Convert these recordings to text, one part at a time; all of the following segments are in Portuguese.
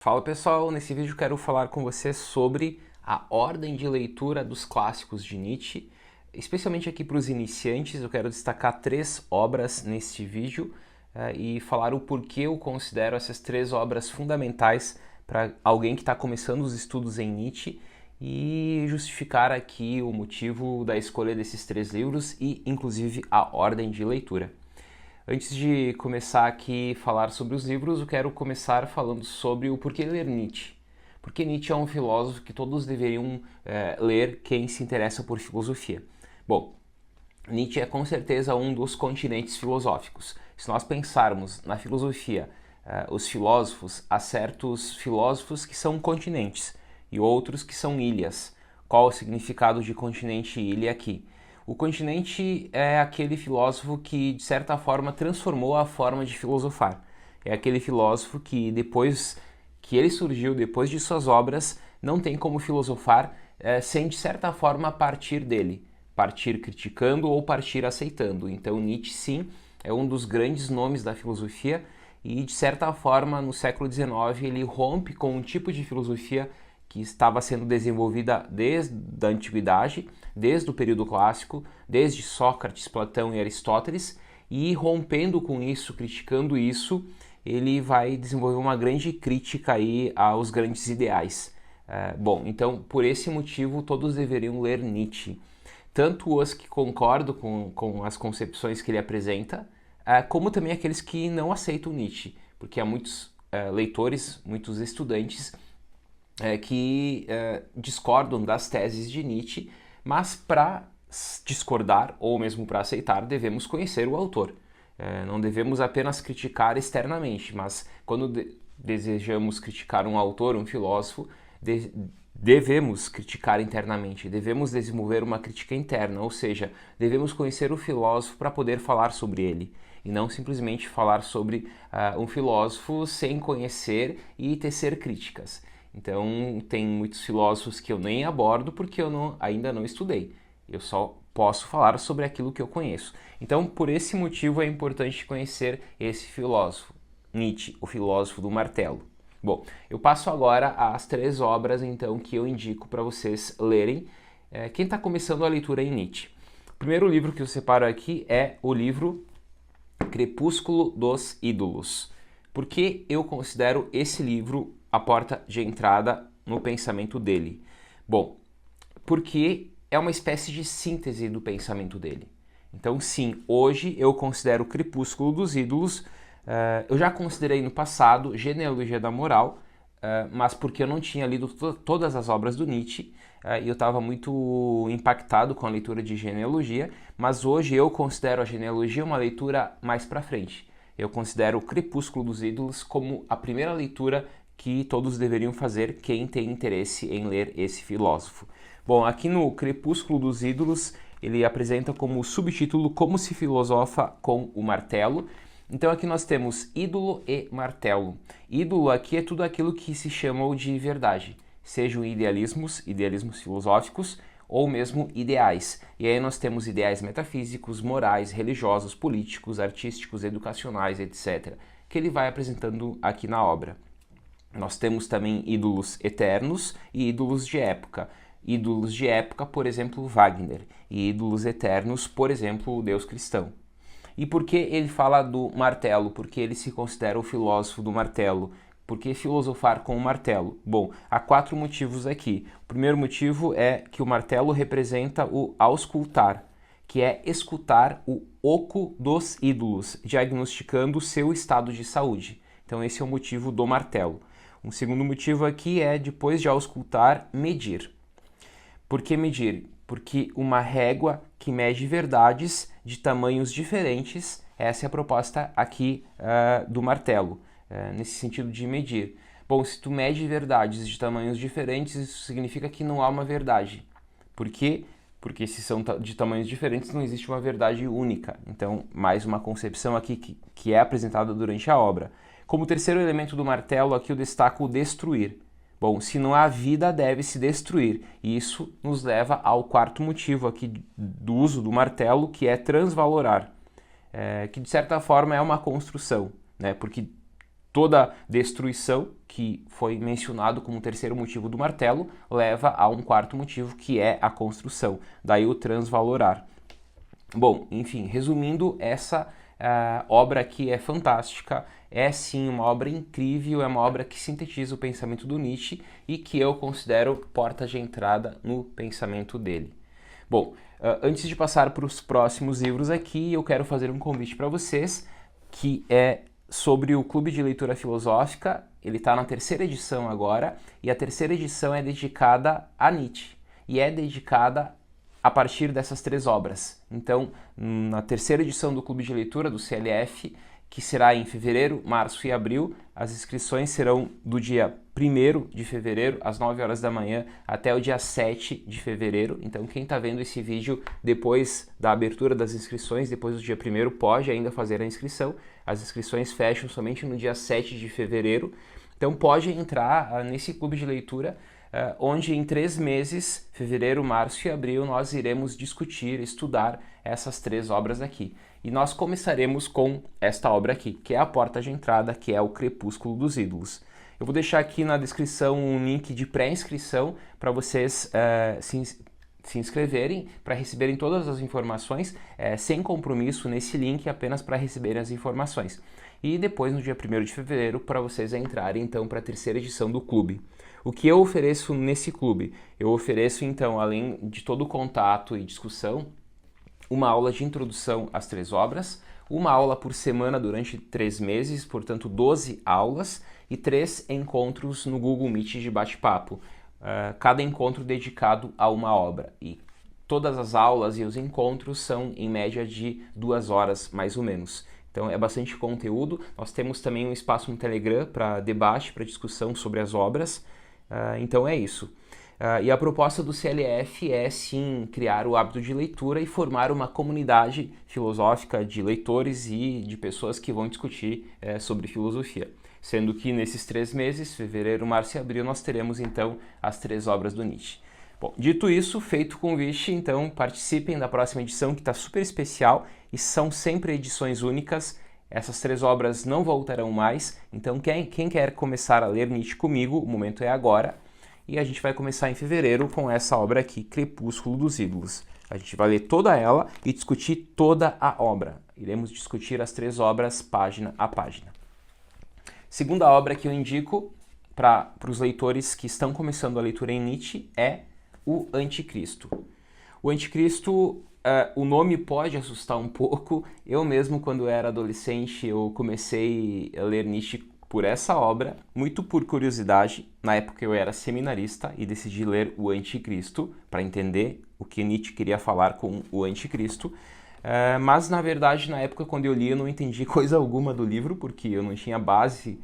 Fala pessoal, nesse vídeo quero falar com você sobre a ordem de leitura dos clássicos de Nietzsche. Especialmente aqui para os iniciantes, eu quero destacar 3 obras neste vídeo e falar o porquê eu considero essas 3 obras fundamentais para alguém que está começando os estudos em Nietzsche e justificar aqui o motivo da escolha desses 3 livros e inclusive a ordem de leitura. Antes de começar aqui a falar sobre os livros, eu quero começar falando sobre o porquê ler Nietzsche. Porque Nietzsche é um filósofo que todos deveriam ler quem se interessa por filosofia. Bom, Nietzsche é com certeza um dos continentes filosóficos. Se nós pensarmos na filosofia, os filósofos, há certos filósofos que são continentes e outros que são ilhas. Qual o significado de continente e ilha aqui? O continente é aquele filósofo que, de certa forma, transformou a forma de filosofar. É aquele filósofo que, depois que ele surgiu, depois de suas obras, não tem como filosofar sem, de certa forma, partir dele. Partir criticando ou partir aceitando. Então, Nietzsche, sim, é um dos grandes nomes da filosofia e, de certa forma, no século XIX, ele rompe com um tipo de filosofia que estava sendo desenvolvida desde a antiguidade, desde o período clássico, desde Sócrates, Platão e Aristóteles, e rompendo com isso, criticando isso, ele vai desenvolver uma grande crítica aí aos grandes ideais. Bom, então, por esse motivo, todos deveriam ler Nietzsche. Tanto os que concordam com as concepções que ele apresenta, como também aqueles que não aceitam Nietzsche, porque há muitos leitores, muitos estudantes que discordam das teses de Nietzsche, mas para discordar ou mesmo para aceitar, devemos conhecer o autor. Não devemos apenas criticar externamente, mas quando desejamos criticar um autor, um filósofo, devemos criticar internamente, devemos desenvolver uma crítica interna, ou seja, devemos conhecer o filósofo para poder falar sobre ele, e não simplesmente falar sobre um filósofo sem conhecer e tecer críticas. Então, tem muitos filósofos que eu nem abordo porque eu ainda não estudei. Eu só posso falar sobre aquilo que eu conheço. Então, por esse motivo é importante conhecer esse filósofo, Nietzsche, o filósofo do martelo. Bom, eu passo agora às 3 obras então que eu indico para vocês lerem. Quem está começando a leitura em Nietzsche. O primeiro livro que eu separo aqui é o livro Crepúsculo dos Ídolos. Por que eu considero esse livro a porta de entrada no pensamento dele? Bom, porque é uma espécie de síntese do pensamento dele. Então, sim, hoje eu considero o Crepúsculo dos Ídolos. Eu já considerei no passado Genealogia da Moral, mas porque eu não tinha lido todas as obras do Nietzsche, e eu estava muito impactado com a leitura de Genealogia, mas hoje eu considero a Genealogia uma leitura mais para frente. Eu considero o Crepúsculo dos Ídolos como a primeira leitura que todos deveriam fazer, quem tem interesse em ler esse filósofo. Bom, aqui no Crepúsculo dos Ídolos, ele apresenta como subtítulo Como se filosofa com o martelo. Então aqui nós temos ídolo e martelo. Ídolo aqui é tudo aquilo que se chamou de verdade, sejam idealismos filosóficos, ou mesmo ideais. E aí nós temos ideais metafísicos, morais, religiosos, políticos, artísticos, educacionais, etc., que ele vai apresentando aqui na obra. Nós temos também ídolos eternos e ídolos de época. Ídolos de época, por exemplo, Wagner, e ídolos eternos, por exemplo, o Deus cristão. E por que ele fala do martelo? Porque ele se considera o filósofo do martelo. Por que filosofar com o martelo? Bom, há 4 motivos aqui. O primeiro motivo é que o martelo representa o auscultar, que é escutar o oco dos ídolos, diagnosticando o seu estado de saúde. Então esse é o motivo do martelo. Um segundo motivo aqui é, depois de auscultar, medir. Por que medir? Porque uma régua que mede verdades de tamanhos diferentes, essa é a proposta aqui do martelo, nesse sentido de medir. Bom, se tu mede verdades de tamanhos diferentes, isso significa que não há uma verdade. Por quê? Porque se são de tamanhos diferentes, não existe uma verdade única. Então, mais uma concepção aqui que é apresentada durante a obra. Como terceiro elemento do martelo, aqui eu destaco o destruir. Bom, se não há vida, deve-se destruir. E isso nos leva ao 4º motivo aqui do uso do martelo, que é transvalorar. Que de certa forma é uma construção, né? Porque toda destruição, que foi mencionado como o terceiro motivo do martelo, leva a um quarto motivo, que é a construção. Daí o transvalorar. Bom, enfim, resumindo, essa obra aqui é fantástica, é sim uma obra incrível, é uma obra que sintetiza o pensamento do Nietzsche e que eu considero porta de entrada no pensamento dele. Bom, antes de passar para os próximos livros aqui, eu quero fazer um convite para vocês, que é sobre o Clube de Leitura Filosófica. Ele está na terceira edição agora, e a terceira edição é dedicada a Nietzsche, e é dedicada a partir dessas 3 obras. Então, na terceira edição do Clube de Leitura, do CLF, que será em fevereiro, março e abril, as inscrições serão do dia 1º de fevereiro, às 9 horas da manhã, até o dia 7 de fevereiro. Então, quem está vendo esse vídeo depois da abertura das inscrições, depois do dia 1º, pode ainda fazer a inscrição. As inscrições fecham somente no dia 7 de fevereiro. Então, pode entrar nesse clube de leitura, onde em 3 meses, fevereiro, março e abril, nós iremos discutir, estudar essas 3 obras aqui. E nós começaremos com esta obra aqui, que é a porta de entrada, que é o Crepúsculo dos Ídolos. Eu vou deixar aqui na descrição um link de pré-inscrição para vocês se inscreverem, para receberem todas as informações, sem compromisso nesse link, apenas para receberem as informações. E depois, no dia 1º de fevereiro, para vocês entrarem então para a terceira edição do clube. O que eu ofereço nesse clube? Eu ofereço então, além de todo o contato e discussão, uma aula de introdução às 3 obras, uma aula por semana durante 3 meses, portanto 12 aulas, e 3 encontros no Google Meet de bate-papo, cada encontro dedicado a uma obra. E todas as aulas e os encontros são em média de 2 horas, mais ou menos. Então é bastante conteúdo. Nós temos também um espaço no Telegram para debate, para discussão sobre as obras. Então é isso. E a proposta do CLF é sim criar o hábito de leitura e formar uma comunidade filosófica de leitores e de pessoas que vão discutir sobre filosofia. Sendo que nesses 3 meses, fevereiro, março e abril, nós teremos então as 3 obras do Nietzsche. Bom, dito isso, feito o convite, então participem da próxima edição, que está super especial e são sempre edições únicas. Essas 3 obras não voltarão mais, então quem quer começar a ler Nietzsche comigo, o momento é agora. E a gente vai começar em fevereiro com essa obra aqui, Crepúsculo dos Ídolos. A gente vai ler toda ela e discutir toda a obra. Iremos discutir as 3 obras página a página. Segunda obra que eu indico para os leitores que estão começando a leitura em Nietzsche é o Anticristo. O Anticristo, o nome pode assustar um pouco. Eu mesmo, quando era adolescente, eu comecei a ler Nietzsche por essa obra, muito por curiosidade. Na época eu era seminarista e decidi ler o Anticristo para entender o que Nietzsche queria falar com o Anticristo. Mas, na verdade, na época, quando eu li, eu não entendi coisa alguma do livro, porque eu não tinha base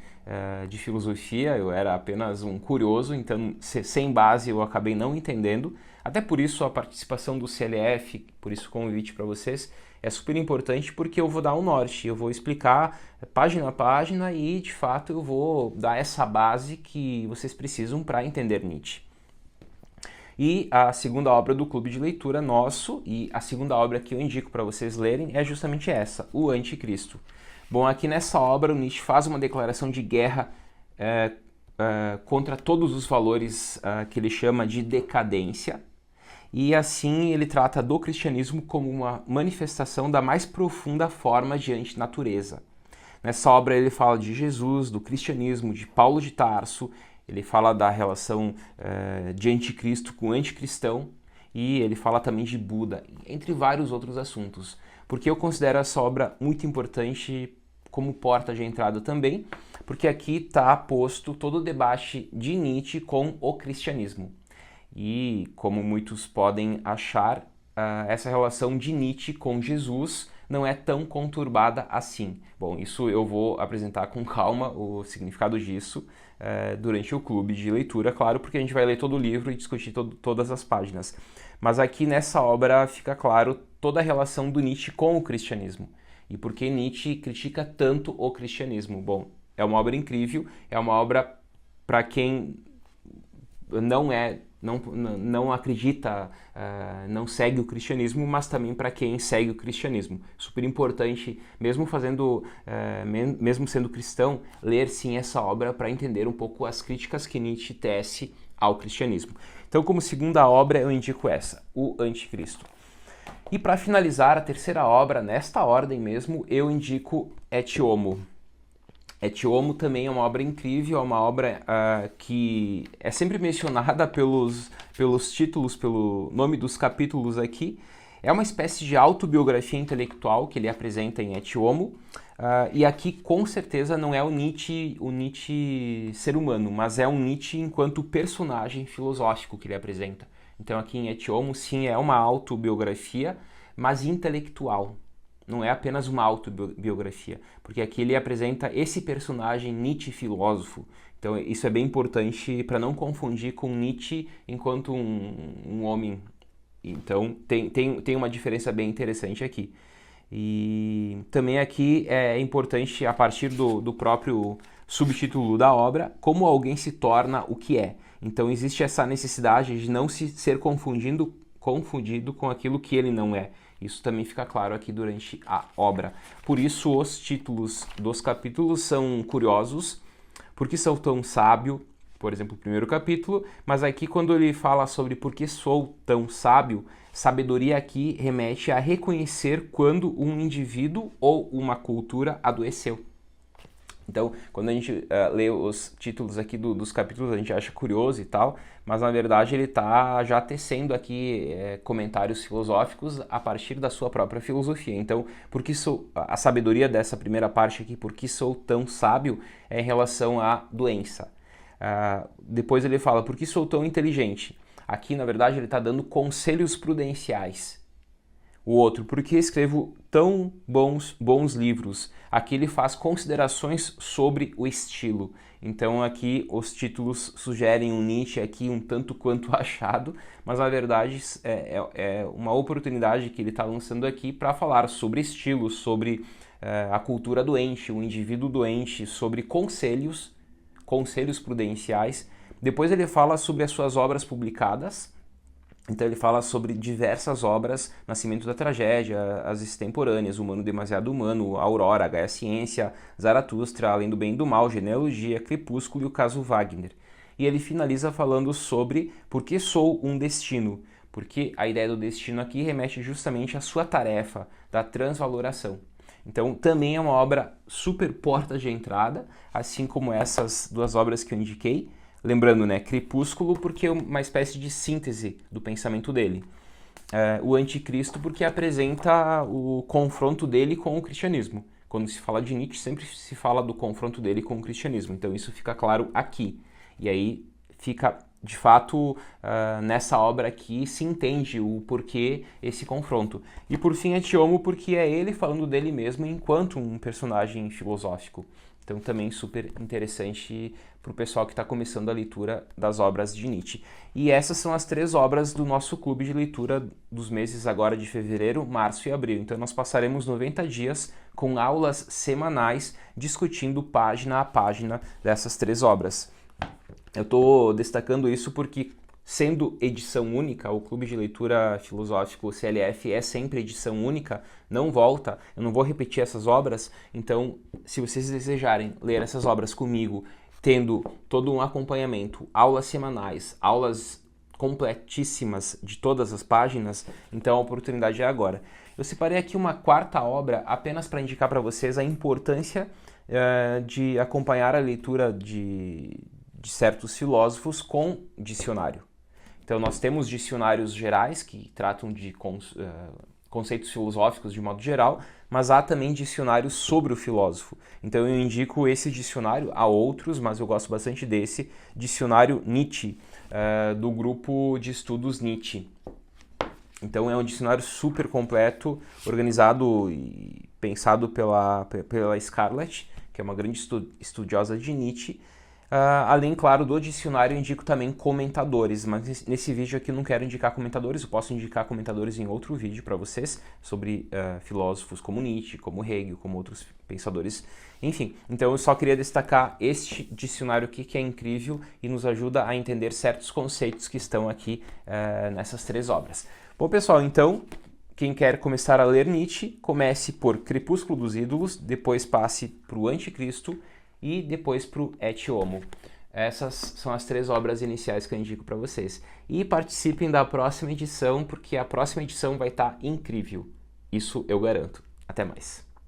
de filosofia, eu era apenas um curioso, então, sem base, eu acabei não entendendo. Até por isso, a participação do CLF, por isso o convite para vocês, é super importante, porque eu vou dar um norte, eu vou explicar página a página e, de fato, eu vou dar essa base que vocês precisam para entender Nietzsche. E a segunda obra do clube de leitura nosso, e a segunda obra que eu indico para vocês lerem, é justamente essa, o Anticristo. Bom, aqui nessa obra o Nietzsche faz uma declaração de guerra contra todos os valores que ele chama de decadência, e assim ele trata do cristianismo como uma manifestação da mais profunda forma de antinatureza. Nessa obra ele fala de Jesus, do cristianismo, de Paulo de Tarso. Ele fala da relação de anticristo com anticristão, e ele fala também de Buda, entre vários outros assuntos. Porque eu considero essa obra muito importante como porta de entrada também, porque aqui está posto todo o debate de Nietzsche com o cristianismo. E, como muitos podem achar, essa relação de Nietzsche com Jesus não é tão conturbada assim. Bom, isso eu vou apresentar com calma o significado disso durante o clube de leitura, claro, porque a gente vai ler todo o livro e discutir todas as páginas. Mas aqui nessa obra fica claro toda a relação do Nietzsche com o cristianismo. E por que Nietzsche critica tanto o cristianismo? Bom, é uma obra incrível, é uma obra para quem não acredita, não segue o cristianismo, mas também para quem segue o cristianismo. Super importante, mesmo sendo cristão, ler sim essa obra para entender um pouco as críticas que Nietzsche tece ao cristianismo. Então, como segunda obra, eu indico essa, O Anticristo. E para finalizar, a terceira obra, nesta ordem mesmo, eu indico Et Homo. Et Homo também é uma obra incrível, é uma obra que é sempre mencionada pelos títulos, pelo nome dos capítulos aqui. É uma espécie de autobiografia intelectual que ele apresenta em Et Homo, e aqui com certeza não é o Nietzsche ser humano, mas é um Nietzsche enquanto personagem filosófico que ele apresenta. Então aqui em Et Homo sim é uma autobiografia, mas intelectual. Não é apenas uma autobiografia, porque aqui ele apresenta esse personagem Nietzsche filósofo. Então isso é bem importante para não confundir com Nietzsche enquanto um homem. Então tem uma diferença bem interessante aqui. E também aqui é importante, a partir do próprio subtítulo da obra, como alguém se torna o que é. Então existe essa necessidade de não se ser confundido com aquilo que ele não é. Isso também fica claro aqui durante a obra. Por isso, os títulos dos capítulos são curiosos, porque sou tão sábio, por exemplo, o primeiro capítulo, mas aqui quando ele fala sobre por que sou tão sábio, sabedoria aqui remete a reconhecer quando um indivíduo ou uma cultura adoeceu. Então, quando a gente lê os títulos aqui dos capítulos, a gente acha curioso e tal, mas na verdade ele está já tecendo aqui comentários filosóficos a partir da sua própria filosofia. Então, a sabedoria dessa primeira parte aqui, por que sou tão sábio, é em relação à doença. Depois ele fala, por que sou tão inteligente? Aqui, na verdade, ele está dando conselhos prudenciais. O outro, por que escrevo tão bons livros? Aqui ele faz considerações sobre o estilo. Então aqui os títulos sugerem um Nietzsche aqui um tanto quanto achado, mas na verdade é uma oportunidade que ele está lançando aqui para falar sobre estilo, sobre a cultura doente, o indivíduo doente, sobre conselhos prudenciais. Depois ele fala sobre as suas obras publicadas. Então ele fala sobre diversas obras, Nascimento da Tragédia, as extemporâneas, Humano Demasiado Humano, Aurora, Gaia Ciência, Zaratustra, Além do Bem e do Mal, Genealogia, Crepúsculo e o Caso Wagner. E ele finaliza falando sobre por que sou um destino, porque a ideia do destino aqui remete justamente à sua tarefa da transvaloração. Então também é uma obra super porta de entrada, assim como essas duas obras que eu indiquei. Lembrando, né, Crepúsculo porque é uma espécie de síntese do pensamento dele. O Anticristo porque apresenta o confronto dele com o cristianismo. Quando se fala de Nietzsche, sempre se fala do confronto dele com o cristianismo. Então isso fica claro aqui. E aí fica, de fato, nessa obra aqui se entende o porquê esse confronto. E por fim, Et Homo porque é ele falando dele mesmo enquanto um personagem filosófico. Então também super interessante para o pessoal que está começando a leitura das obras de Nietzsche. E essas são as 3 obras do nosso clube de leitura dos meses agora de fevereiro, março e abril. Então nós passaremos 90 dias com aulas semanais discutindo página a página dessas 3 obras. Eu estou destacando isso porque, sendo edição única, o Clube de Leitura Filosófico, o CLF, é sempre edição única, não volta, eu não vou repetir essas obras, então se vocês desejarem ler essas obras comigo, tendo todo um acompanhamento, aulas semanais, aulas completíssimas de todas as páginas, então a oportunidade é agora. Eu separei aqui uma 4ª obra apenas para indicar para vocês a importância de acompanhar a leitura de certos filósofos com dicionário. Então nós temos dicionários gerais que tratam de conceitos filosóficos de modo geral, mas há também dicionários sobre o filósofo. Então eu indico esse dicionário, há outros, mas eu gosto bastante desse, Dicionário Nietzsche, do grupo de estudos Nietzsche. Então é um dicionário super completo, organizado e pensado pela Scarlett, que é uma grande estudiosa de Nietzsche. Além, claro, do dicionário, eu indico também comentadores, mas nesse vídeo aqui eu não quero indicar comentadores, eu posso indicar comentadores em outro vídeo para vocês sobre filósofos como Nietzsche, como Hegel, como outros pensadores, enfim. Então eu só queria destacar este dicionário aqui que é incrível e nos ajuda a entender certos conceitos que estão aqui nessas 3 obras. Bom, pessoal, então, quem quer começar a ler Nietzsche, comece por Crepúsculo dos Ídolos, depois passe para o Anticristo e depois para o Et Homo. Essas são as 3 obras iniciais que eu indico para vocês. E participem da próxima edição, porque a próxima edição vai estar incrível. Isso eu garanto. Até mais.